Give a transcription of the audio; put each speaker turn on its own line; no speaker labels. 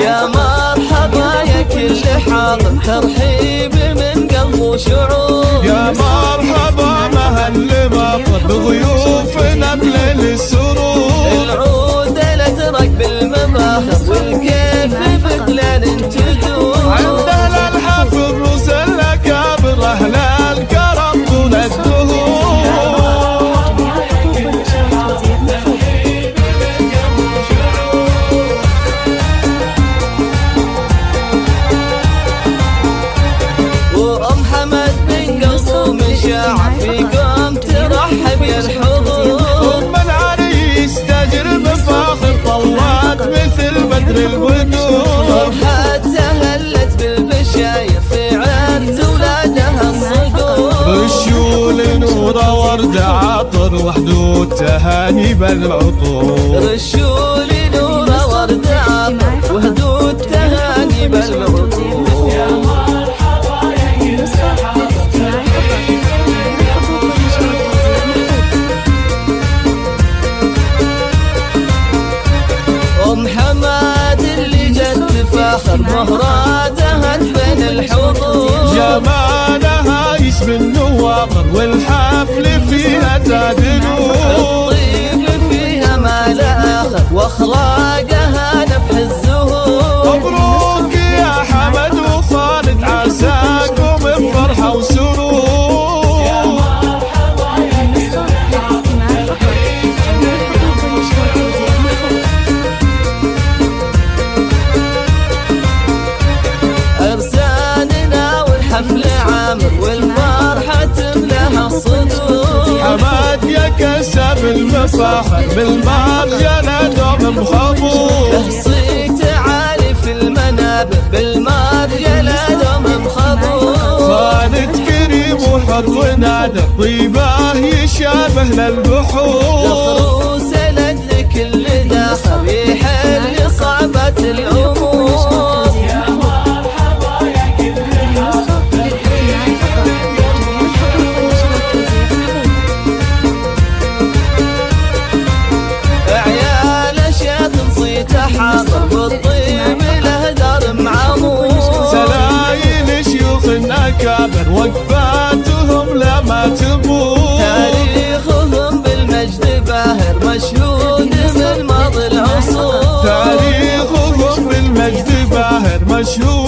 يا مرحبا يا كل حاضر، ترحيب من قلب وشعور.
يا مرحبا مهل مطر بضيوفنا بليل السرور.
العود الازرق بالمباخر والكيف بكلان تدور.
عندنا الحفل رؤوس الاكابر اهل الكرم طول الدهور.
فيكم ترحب يا الحضور.
ام العريس تاجر بفاخر طلعت مثل بدر البدور.
فرحتها هلت بالبشاير في عرس ولادها الصقور.
رشوا لنوره ورد عطر وحدود تهاني بالعطور.
رشوا لنوره ورد عطر وحدود تهاني بالعطور. حماد اللي جت فاخر مهراتها بين الحضور.
جمالها يشبه النواقر والحفل فيها زاد نور.
الطيب فيها ما لا اخر واخلاقها نفح الزهور.
مبروك يا حمد وخالد عساكم بفرحه وسرور. حفل عامر والفرحة تملاها الصدور. حماد يا كسب المفاخر بالمرجلة دوم مخبور.
تحصيك عالي في المنابر بالمرجلة دوم مخبور.
خالد كريم وحر ونادر طيباه يشابه للبحور.
لخروس لك اللي داخل يحل صعبة الأمور. حاضر بالطيب له دار معمور.
سلايل شيوخ اكابر وقفاتهم لما تبور.
تاريخهم بالمجد باهر مشهود من ماضي العصور.
تاريخهم بالمجد باهر مشهود.